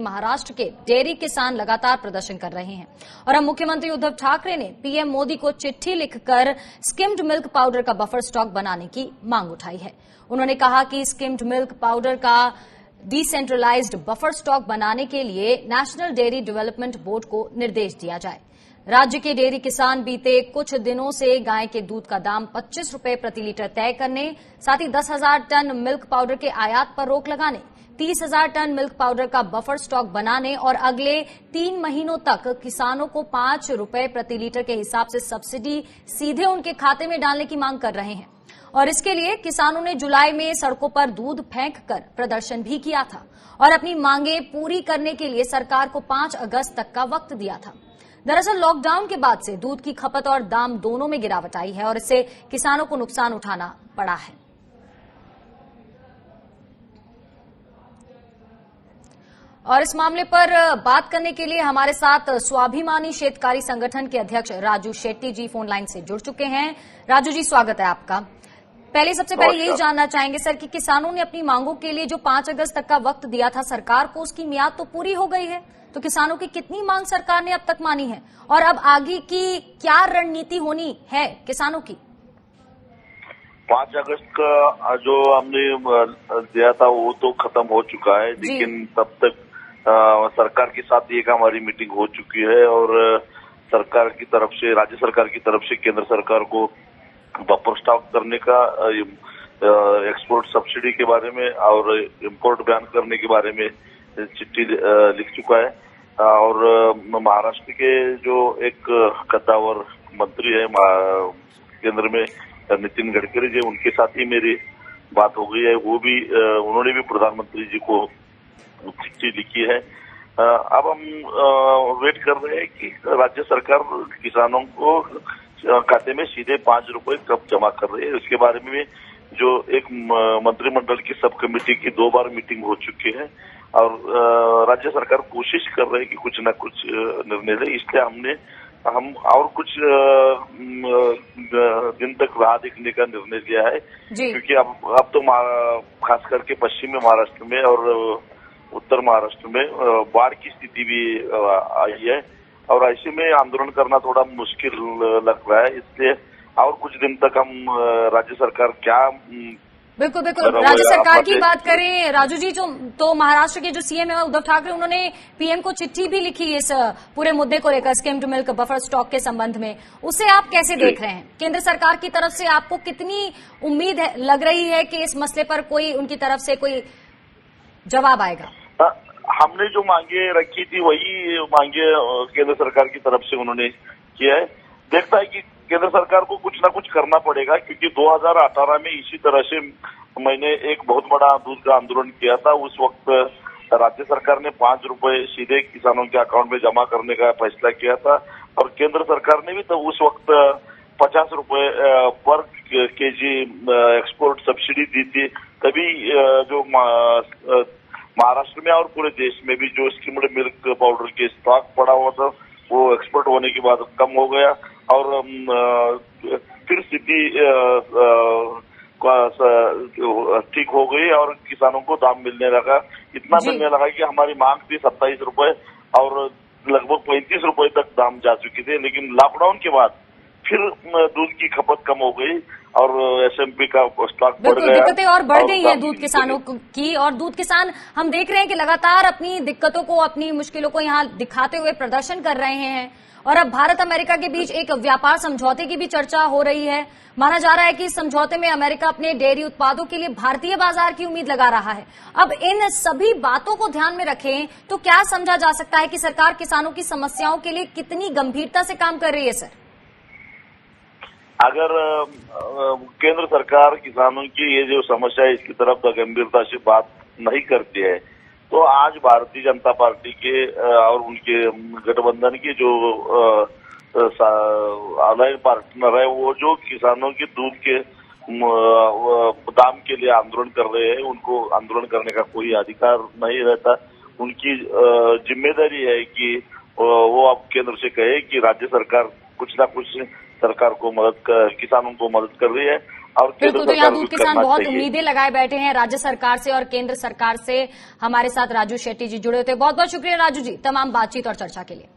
महाराष्ट्र के डेयरी किसान लगातार प्रदर्शन कर रहे हैं और अब मुख्यमंत्री उद्धव ठाकरे ने पीएम मोदी को चिट्ठी लिखकर स्किम्ड मिल्क पाउडर का बफर स्टॉक बनाने की मांग उठाई है। उन्होंने कहा कि स्किम्ड मिल्क पाउडर का डिसेंट्रलाइज्ड बफर स्टॉक बनाने के लिए नेशनल डेयरी डेवलपमेंट बोर्ड को निर्देश दिया जाए। राज्य के डेयरी किसान बीते कुछ दिनों से गाय के दूध का दाम 25 रुपए प्रति लीटर तय करने, साथ ही 10,000 टन मिल्क पाउडर के आयात पर रोक लगाने, 30,000 टन मिल्क पाउडर का बफर स्टॉक बनाने और अगले 3 महीनों तक किसानों को 5 रुपए प्रति लीटर के हिसाब से सब्सिडी सीधे उनके खाते में डालने की मांग कर रहे हैं। और इसके लिए किसानों ने जुलाई में सड़कों पर दूध फेंककर प्रदर्शन भी किया था और अपनी मांगे पूरी करने के लिए सरकार को 5 अगस्त तक का वक्त दिया था। दरअसल लॉकडाउन के बाद से दूध की खपत और दाम दोनों में गिरावट आई है और इससे किसानों को नुकसान उठाना पड़ा है। और इस मामले पर बात करने के लिए हमारे साथ स्वाभिमानी शेतकारी संगठन के अध्यक्ष राजू शेट्टी जी फोन लाइन से जुड़ चुके हैं। राजू जी, स्वागत है आपका। सबसे पहले यही जानना चाहेंगे सर कि किसानों ने अपनी मांगों के लिए जो 5 अगस्त तक का वक्त दिया था सरकार को, उसकी मियाद तो पूरी हो गई है, तो किसानों की कितनी मांग सरकार ने अब तक मानी है और अब आगे की क्या रणनीति होनी है किसानों की? 5 अगस्त का जो हमने दिया था वो तो खत्म हो चुका है, लेकिन तब तक सरकार के साथ एक हमारी मीटिंग हो चुकी है और सरकार की तरफ से, राज्य सरकार की तरफ से केंद्र सरकार को बफर स्टॉक करने का, एक्सपोर्ट सब्सिडी के बारे में और इंपोर्ट बैन करने के बारे में चिट्ठी लिख चुका है। और महाराष्ट्र के जो एक कद्दावर मंत्री है केंद्र में, नितिन गडकरी जी, उनके साथ ही मेरी बात हो गई है। वो भी उन्होंने भी प्रधानमंत्री जी को चिट्ठी लिखी है। अब हम वेट कर रहे हैं कि राज्य सरकार किसानों को खाते में सीधे 5 रुपए कब जमा कर रही है। उसके बारे में जो एक मंत्रिमंडल की सब कमेटी की 2 बार मीटिंग हो चुकी है और राज्य सरकार कोशिश कर रही है कि कुछ न कुछ निर्णय ले। इसलिए हम और कुछ दिन तक राह देखने का निर्णय लिया है, क्योंकि अब तो खास करके पश्चिमी महाराष्ट्र में और उत्तर महाराष्ट्र में बाढ़ की स्थिति भी आई है और ऐसे में आंदोलन करना थोड़ा मुश्किल लग रहा है। इसलिए और कुछ दिन तक हम राज्य सरकार क्या बिल्कुल राज्य सरकार की बात करें राजू जी, तो महाराष्ट्र के जो सीएम है उद्धव ठाकरे, उन्होंने पीएम को चिट्ठी भी लिखी इस पूरे मुद्दे को लेकर, स्किम्ड मिल्क बफर स्टॉक के संबंध में। उसे आप कैसे देख रहे हैं? केंद्र सरकार की तरफ से आपको कितनी उम्मीद लग रही है कि इस मसले पर कोई उनकी तरफ से कोई जवाब आएगा? हमने जो मांगे रखी थी वही मांगे केंद्र सरकार की तरफ से उन्होंने किया है। देखता है कि केंद्र सरकार को कुछ ना कुछ करना पड़ेगा, क्योंकि 2018 में इसी तरह से मैंने एक बहुत बड़ा दूध का आंदोलन किया था। उस वक्त राज्य सरकार ने 5 रुपए सीधे किसानों के अकाउंट में जमा करने का फैसला किया था और केंद्र सरकार ने भी तो उस वक्त 50 रुपए पर केजी एक्सपोर्ट सब्सिडी दी थी। तभी जो महाराष्ट्र में और पूरे देश में भी जो स्किम्ड मिल्क पाउडर के स्टॉक पड़ा हुआ था वो एक्सपोर्ट होने के बाद कम हो गया और फिर स्थिति ठीक हो गई और किसानों को दाम मिलने लगा। इतना मिलने लगा कि हमारी मांग थी 27 रुपए और लगभग 35 रुपए तक दाम जा चुके थे, लेकिन लॉकडाउन के बाद फिर दूध की खपत कम हो गई और एसएमपी का स्टॉक बढ़ गया। दिक्कतें और बढ़ गई हैं दूध किसानों की, और दूध किसान हम देख रहे हैं कि लगातार अपनी दिक्कतों को, अपनी मुश्किलों को यहाँ दिखाते हुए प्रदर्शन कर रहे हैं। और अब भारत अमेरिका के बीच एक व्यापार समझौते की भी चर्चा हो रही है। माना जा रहा है कि इस समझौते में अमेरिका अपने डेयरी उत्पादों के लिए भारतीय बाजार की उम्मीद लगा रहा है। अब इन सभी बातों को ध्यान में रखें तो क्या समझा जा सकता है कि सरकार किसानों की समस्याओं के लिए कितनी गंभीरता से काम कर रही है? सर, अगर केंद्र सरकार किसानों की ये जो समस्या है इसकी तरफ गंभीरता से बात नहीं करती है तो आज भारतीय जनता पार्टी के और उनके गठबंधन के जो अलायंस पार्टनर है वो जो किसानों के दूध के दाम के लिए आंदोलन कर रहे हैं, उनको आंदोलन करने का कोई अधिकार नहीं रहता। उनकी जिम्मेदारी है कि वो अब केंद्र से कहे कि राज्य सरकार कुछ ना कुछ सरकार को किसानों को मदद कर रही है और बिल्कुल, तो यहाँ दूध किसान बहुत उम्मीदें लगाए बैठे हैं राज्य सरकार से और केंद्र सरकार से। हमारे साथ राजू शेट्टी जी जुड़े होते हैं। बहुत बहुत शुक्रिया राजू जी तमाम बातचीत और चर्चा के लिए।